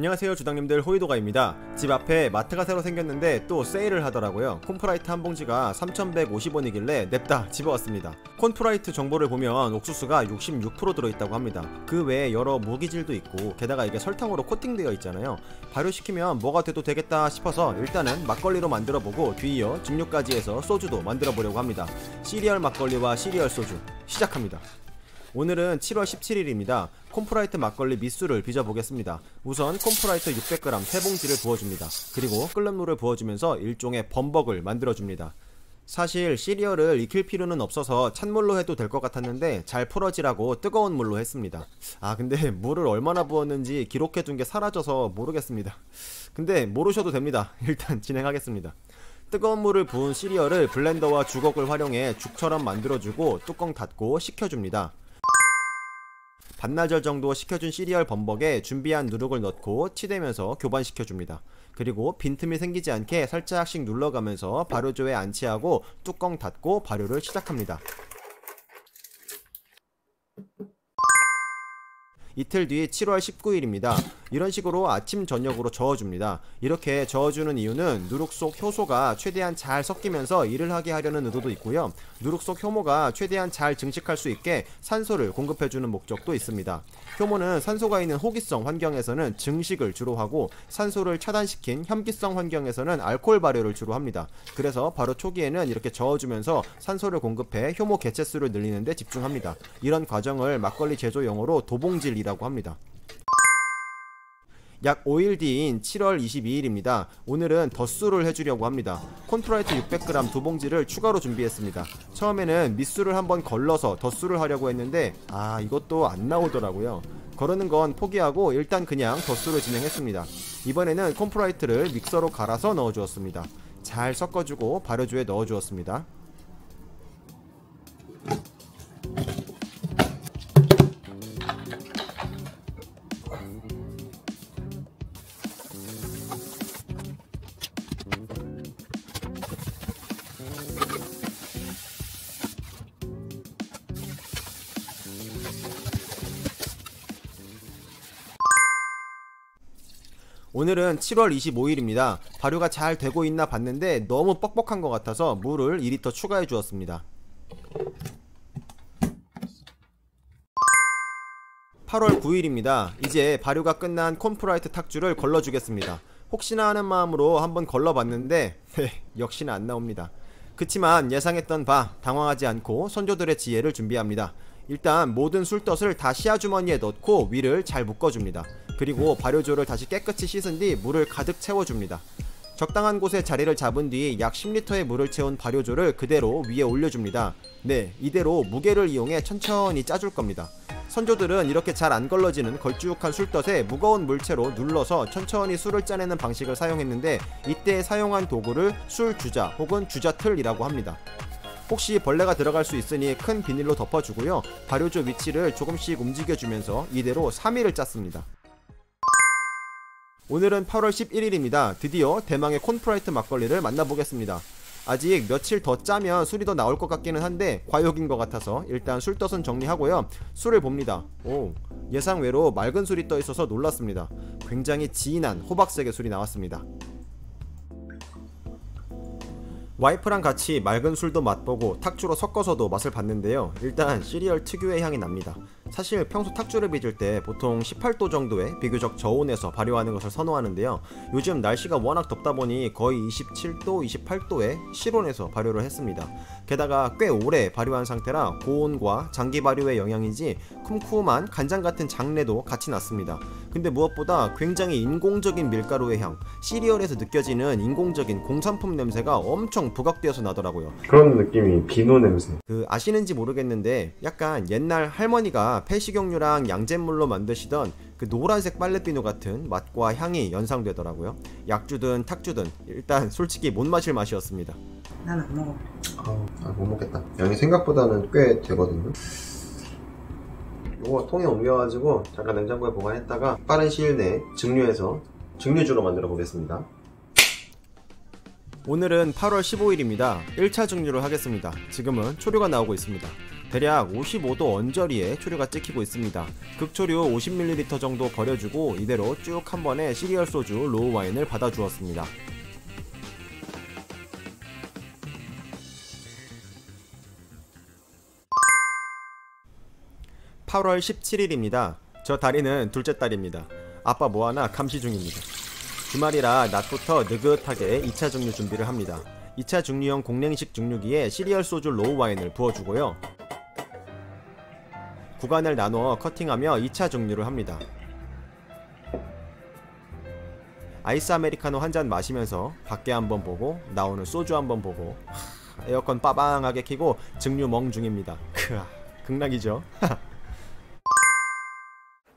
안녕하세요 주당님들, 호이도가입니다. 집 앞에 마트가 새로 생겼는데 또 세일을 하더라고요. 콘프라이트 한 봉지가 3,150원이길래 냅다 집어왔습니다. 콘프라이트 정보를 보면 옥수수가 66% 들어있다고 합니다. 그 외에 여러 무기질도 있고 게다가 이게 설탕으로 코팅되어 있잖아요. 발효시키면 뭐가 돼도 되겠다 싶어서 일단은 막걸리로 만들어보고 뒤이어 증류까지 해서 소주도 만들어보려고 합니다. 시리얼 막걸리와 시리얼 소주 시작합니다. 오늘은 7월 17일입니다. 콘프라이트 막걸리 밑술을 빚어보겠습니다. 우선 콘프라이트 600g 3봉지를 부어줍니다. 그리고 끓는 물을 부어주면서 일종의 범벅을 만들어줍니다. 사실 시리얼을 익힐 필요는 없어서 찬물로 해도 될 것 같았는데 잘 풀어지라고 뜨거운 물로 했습니다. 근데 물을 얼마나 부었는지 기록해둔 게 사라져서 모르겠습니다. 근데 모르셔도 됩니다. 일단 진행하겠습니다. 뜨거운 물을 부은 시리얼을 블렌더와 주걱을 활용해 죽처럼 만들어주고 뚜껑 닫고 식혀줍니다. 반나절 정도 식혀준 시리얼 범벅에 준비한 누룩을 넣고 치대면서 교반시켜줍니다. 그리고 빈틈이 생기지 않게 살짝씩 눌러가면서 발효조에 안치하고 뚜껑 닫고 발효를 시작합니다. 이틀 뒤 7월 19일입니다. 이런 식으로 아침 저녁으로 저어줍니다. 이렇게 저어주는 이유는 누룩 속 효소가 최대한 잘 섞이면서 일을 하게 하려는 의도도 있고요. 누룩 속 효모가 최대한 잘 증식할 수 있게 산소를 공급해주는 목적도 있습니다. 효모는 산소가 있는 호기성 환경에서는 증식을 주로 하고 산소를 차단시킨 혐기성 환경에서는 알코올 발효를 주로 합니다. 그래서 바로 초기에는 이렇게 저어주면서 산소를 공급해 효모 개체수를 늘리는 데 집중합니다. 이런 과정을 막걸리 제조 용어로 도봉질이라고 합니다. 약 5일 뒤인 7월 22일입니다. 오늘은 덧술을 해주려고 합니다. 콘프라이트 600g 2봉지를 추가로 준비했습니다. 처음에는 밑술을 한번 걸러서 덧술을 하려고 했는데 이것도 안 나오더라고요. 거르는 건 포기하고 일단 그냥 덧술을 진행했습니다. 이번에는 콘프라이트를 믹서로 갈아서 넣어주었습니다. 잘 섞어주고 발효조에 넣어주었습니다. 오늘은 7월 25일입니다. 발효가 잘 되고 있나 봤는데 너무 뻑뻑한 것 같아서 물을 2리터 추가해 주었습니다. 8월 9일입니다. 이제 발효가 끝난 콘프라이트 탁주를 걸러주겠습니다. 혹시나 하는 마음으로 한번 걸러봤는데 역시나 안 나옵니다. 그치만 예상했던 바 당황하지 않고 선조들의 지혜를 준비합니다. 일단 모든 술덫을 다 시아주머니에 넣고 위를 잘 묶어줍니다. 그리고 발효조를 다시 깨끗이 씻은 뒤 물을 가득 채워줍니다. 적당한 곳에 자리를 잡은 뒤 약 10리터의 물을 채운 발효조를 그대로 위에 올려줍니다. 이대로 무게를 이용해 천천히 짜줄 겁니다. 선조들은 이렇게 잘 안 걸러지는 걸쭉한 술덫에 무거운 물체로 눌러서 천천히 술을 짜내는 방식을 사용했는데 이때 사용한 도구를 술주자 혹은 주자틀이라고 합니다. 혹시 벌레가 들어갈 수 있으니 큰 비닐로 덮어주고요. 발효조 위치를 조금씩 움직여주면서 이대로 3일을 짰습니다. 오늘은 8월 11일입니다. 드디어 대망의 콘프라이트 막걸리를 만나보겠습니다. 아직 며칠 더 짜면 술이 더 나올 것 같기는 한데 과욕인 것 같아서 일단 술덫은 정리하고요. 술을 봅니다. 예상외로 맑은 술이 떠있어서 놀랐습니다. 굉장히 진한 호박색의 술이 나왔습니다. 와이프랑 같이 맑은 술도 맛보고 탁주로 섞어서도 맛을 봤는데요. 일단 시리얼 특유의 향이 납니다. 사실 평소 탁주를 빚을 때 보통 18도 정도의 비교적 저온에서 발효하는 것을 선호하는데요. 요즘 날씨가 워낙 덥다 보니 거의 27도, 28도의 실온에서 발효를 했습니다. 게다가 꽤 오래 발효한 상태라 고온과 장기 발효의 영향인지 쿰쿰한 간장 같은 장내도 같이 났습니다. 근데 무엇보다 굉장히 인공적인 밀가루의 향, 시리얼에서 느껴지는 인공적인 공산품 냄새가 엄청 부각되어서 나더라고요. 그런 느낌이 비누 냄새. 아시는지 모르겠는데 약간 옛날 할머니가 폐식용유랑 양잿물로 만드시던 그 노란색 빨래비누 같은 맛과 향이 연상되더라고요. 약주든 탁주든 일단 솔직히 못 마실 맛이었습니다. 난 안 먹어. 못 먹겠다. 양이 생각보다는 꽤 되거든요. 요거 통에 옮겨가지고 잠깐 냉장고에 보관했다가 빠른 시일 내에 증류해서 증류주로 만들어 보겠습니다. 오늘은 8월 15일입니다. 1차 증류를 하겠습니다. 지금은 초류가 나오고 있습니다. 대략 55도 언저리에 초류가 찍히고 있습니다. 극초류 50ml 정도 버려주고 이대로 쭉 한 번에 시리얼 소주 로우 와인을 받아 주었습니다. 8월 17일입니다. 저 다리는 둘째 딸입니다. 아빠 뭐하나 감시 중입니다. 주말이라 낮부터 느긋하게 2차 증류 준비를 합니다. 2차 증류형 공랭식 증류기에 시리얼 소주 로우 와인을 부어주고요. 구간을 나누어 커팅하며 2차 증류를 합니다. 아이스 아메리카노 한 잔 마시면서 밖에 한번 보고 나오는 소주 한번 보고 에어컨 빠방하게 켜고 증류 멍 중입니다. 극락이죠.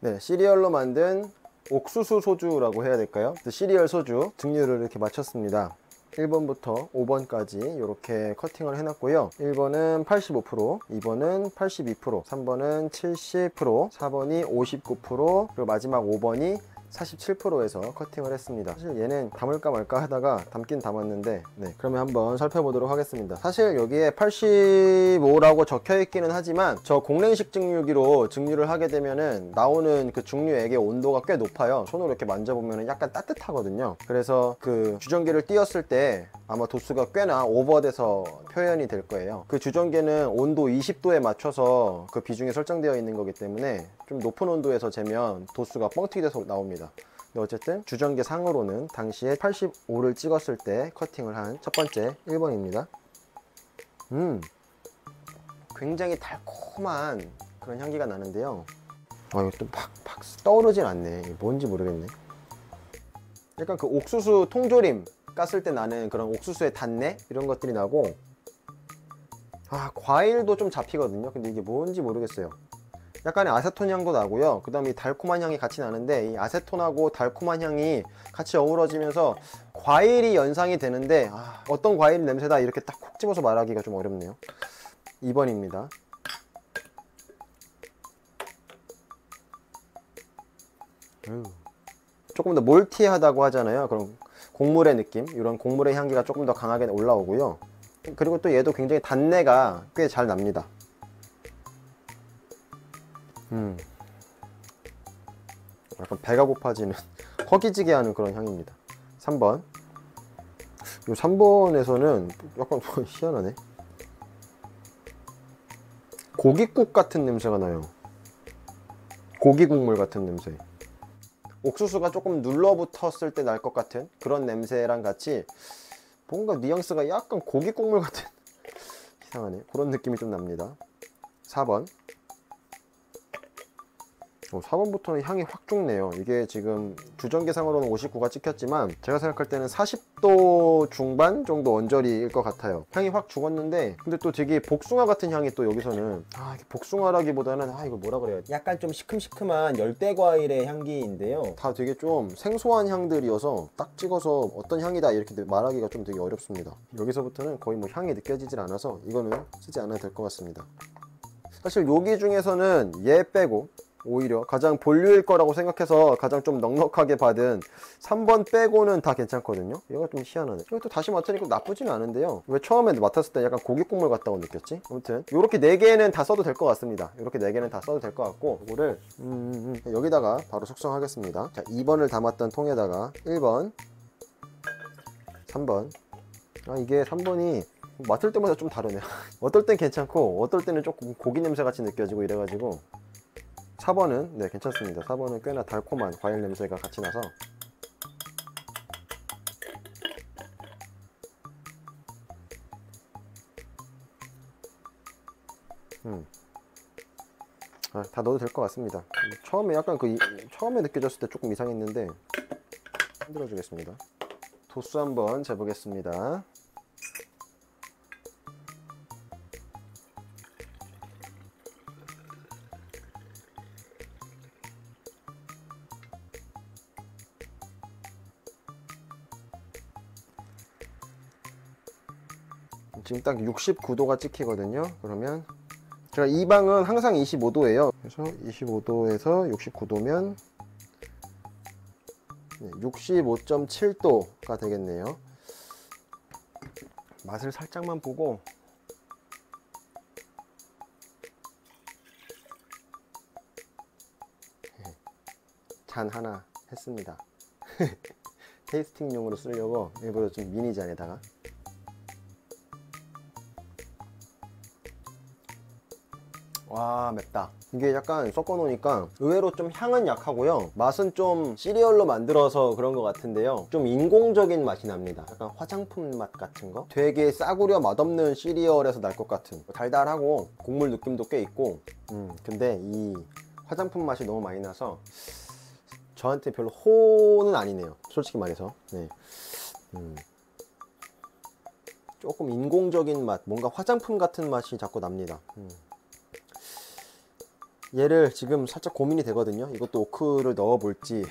네, 시리얼로 만든 옥수수 소주라고 해야 될까요? 시리얼 소주 증류를 이렇게 마쳤습니다. 1번부터 5번까지 이렇게 커팅을 해놨고요. 1번은 85%, 2번은 82%, 3번은 70%, 4번이 59%, 그리고 마지막 5번이 47%에서 커팅을 했습니다. 사실 얘는 담을까 말까 하다가 담긴 담았는데, 네, 그러면 한번 살펴보도록 하겠습니다. 사실 여기에 85라고 적혀 있기는 하지만 저 공랭식 증류기로 증류를 하게 되면은 나오는 그 증류액의 온도가 꽤 높아요. 손으로 이렇게 만져보면 약간 따뜻하거든요. 그래서 그 주전기를 띄웠을 때 아마 도수가 꽤나 오버돼서 표현이 될 거예요. 그 주전기는 온도 20도에 맞춰서 그 비중이 설정되어 있는 거기 때문에 좀 높은 온도에서 재면 도수가 뻥튀기 돼서 나옵니다. 근데 어쨌든 주전기 상으로는 당시에 85를 찍었을 때 커팅을 한 첫 번째 1번입니다. 굉장히 달콤한 그런 향기가 나는데요. 이거 또 팍 떠오르진 않네. 뭔지 모르겠네. 약간 그 옥수수 통조림 깠을 때 나는 그런 옥수수의 단내 이런 것들이 나고, 과일도 좀 잡히거든요. 근데 이게 뭔지 모르겠어요. 약간의 아세톤 향도 나고요. 그 다음에 달콤한 향이 같이 나는데 이 아세톤하고 달콤한 향이 같이 어우러지면서 과일이 연상이 되는데 어떤 과일 냄새다 이렇게 딱 콕 집어서 말하기가 좀 어렵네요. 2번입니다. 조금 더 몰티하다고 하잖아요. 그럼 곡물의 느낌, 이런 곡물의 향기가 조금 더 강하게 올라오고요. 그리고 또 얘도 굉장히 단내가 꽤 잘 납니다. 약간 배가 고파지는 허기지게 하는 그런 향입니다. 3번. 이 3번에서는 약간 희한하네. 고깃국 같은 냄새가 나요. 고기 국물 같은 냄새. 옥수수가 조금 눌러붙었을 때 날 것 같은 그런 냄새랑 같이 뭔가 뉘앙스가 약간 고기 국물 같은 이상하네. 그런 느낌이 좀 납니다. 4번. 4번부터는 향이 확 죽네요. 이게 지금 주전기상으로는 59가 찍혔지만 제가 생각할 때는 40도 중반 정도 언저리일 것 같아요. 향이 확 죽었는데 근데 또 되게 복숭아 같은 향이 또 여기서는 복숭아라기보다는 이거 뭐라 그래야 지 약간 좀 시큼시큼한 열대과일의 향기인데요. 다 되게 좀 생소한 향들이어서 딱 찍어서 어떤 향이다 이렇게 말하기가 좀 되게 어렵습니다. 여기서부터는 거의 뭐 향이 느껴지질 않아서 이거는 쓰지 않아도 될 것 같습니다. 사실 여기 중에서는 얘 빼고 오히려 가장 본류일 거라고 생각해서 가장 좀 넉넉하게 받은 3번 빼고는 다 괜찮거든요. 얘가 좀 희한하네. 이것도 다시 맡으니까 나쁘진 않은데요. 왜 처음에 맡았을 때 약간 고기 국물 같다고 느꼈지? 아무튼 요렇게 4개는 다 써도 될 것 같습니다. 요렇게 4개는 다 써도 될 것 같고 이거를 여기다가 바로 숙성하겠습니다. 자, 2번을 담았던 통에다가 1번 3번. 이게 3번이 맡을 때마다 좀 다르네요. 어떨 땐 괜찮고 어떨 때는 조금 고기 냄새 같이 느껴지고 이래가지고 4번은 네, 괜찮습니다. 4번은 꽤나 달콤한 과일 냄새가 같이 나서 다 넣어도 될 것 같습니다. 처음에 약간 처음에 느껴졌을 때 조금 이상했는데 흔들어 주겠습니다. 도수 한번 재보겠습니다. 지금 딱 69도가 찍히거든요. 그러면 제가 이 방은 항상 25도예요. 그래서 25도에서 69도면 65.7도가 되겠네요. 맛을 살짝만 보고 잔 하나 했습니다. 테이스팅용으로 쓰려고 일부러 좀 미니 잔에다가. 와, 맵다. 이게 약간 섞어 놓으니까 의외로 좀 향은 약하고요, 맛은 좀 시리얼로 만들어서 그런 것 같은데요, 좀 인공적인 맛이 납니다. 약간 화장품 맛 같은 거, 되게 싸구려 맛없는 시리얼에서 날 것 같은, 달달하고 곡물 느낌도 꽤 있고. 근데 이 화장품 맛이 너무 많이 나서 저한테 별로 호는 아니네요, 솔직히 말해서. 네. 조금 인공적인 맛, 뭔가 화장품 같은 맛이 자꾸 납니다. 얘를 지금 살짝 고민이 되거든요. 이것도 오크를 넣어 볼지.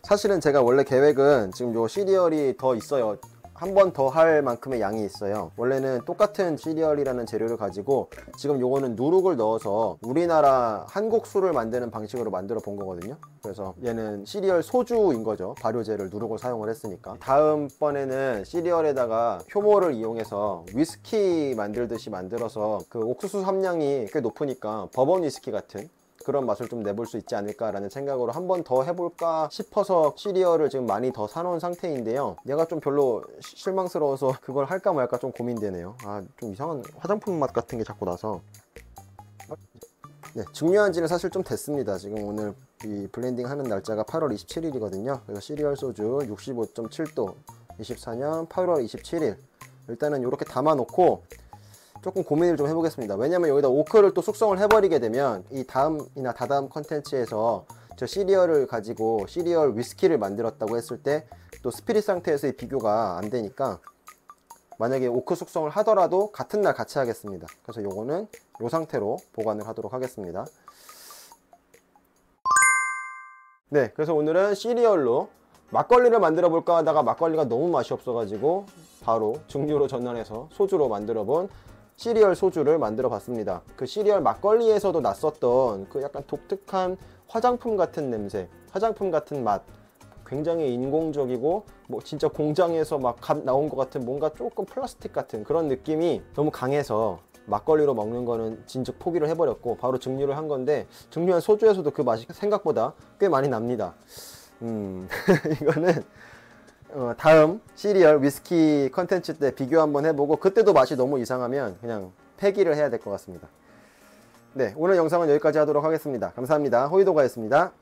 사실은 제가 원래 계획은 지금 요 시리얼이 더 있어요. 한 번 더 할 만큼의 양이 있어요. 원래는 똑같은 시리얼이라는 재료를 가지고 지금 요거는 누룩을 넣어서 우리나라 한국 술을 만드는 방식으로 만들어 본 거거든요. 그래서 얘는 시리얼 소주인 거죠. 발효제를 누룩을 사용을 했으니까. 다음번에는 시리얼에다가 효모를 이용해서 위스키 만들듯이 만들어서 그 옥수수 함량이 꽤 높으니까 버번 위스키 같은 그런 맛을 좀 내볼 수 있지 않을까 라는 생각으로 한 번 더 해볼까 싶어서 시리얼을 지금 많이 더 사놓은 상태인데요, 얘가 좀 별로 실망스러워서 그걸 할까 말까 좀 고민되네요. 좀 이상한 화장품 맛 같은 게 자꾸 나서. 네, 증류한 지는 사실 좀 됐습니다. 지금 오늘 이 블렌딩 하는 날짜가 8월 27일이거든요 그래서 시리얼 소주 65.7도 24년 8월 27일 일단은 이렇게 담아 놓고 조금 고민을 좀 해보겠습니다. 왜냐면 여기다 오크를 또 숙성을 해버리게 되면 이 다음이나 다다음 컨텐츠에서 저 시리얼을 가지고 시리얼 위스키를 만들었다고 했을 때 또 스피릿 상태에서의 비교가 안 되니까, 만약에 오크 숙성을 하더라도 같은 날 같이 하겠습니다. 그래서 요거는 요 상태로 보관을 하도록 하겠습니다. 네, 그래서 오늘은 시리얼로 막걸리를 만들어 볼까 하다가 막걸리가 너무 맛이 없어 가지고 바로 증류로 전환해서 소주로 만들어 본 시리얼 소주를 만들어 봤습니다. 그 시리얼 막걸리에서도 났었던 그 약간 독특한 화장품 같은 냄새, 화장품 같은 맛, 굉장히 인공적이고 뭐 진짜 공장에서 막 갓 나온 것 같은 뭔가 조금 플라스틱 같은 그런 느낌이 너무 강해서 막걸리로 먹는 거는 진즉 포기를 해버렸고 바로 증류를 한 건데, 증류한 소주에서도 그 맛이 생각보다 꽤 많이 납니다. 이거는 다음 시리얼 위스키 컨텐츠 때 비교 한번 해보고, 그때도 맛이 너무 이상하면 그냥 폐기를 해야 될 것 같습니다. 네, 오늘 영상은 여기까지 하도록 하겠습니다. 감사합니다. 호이도가였습니다.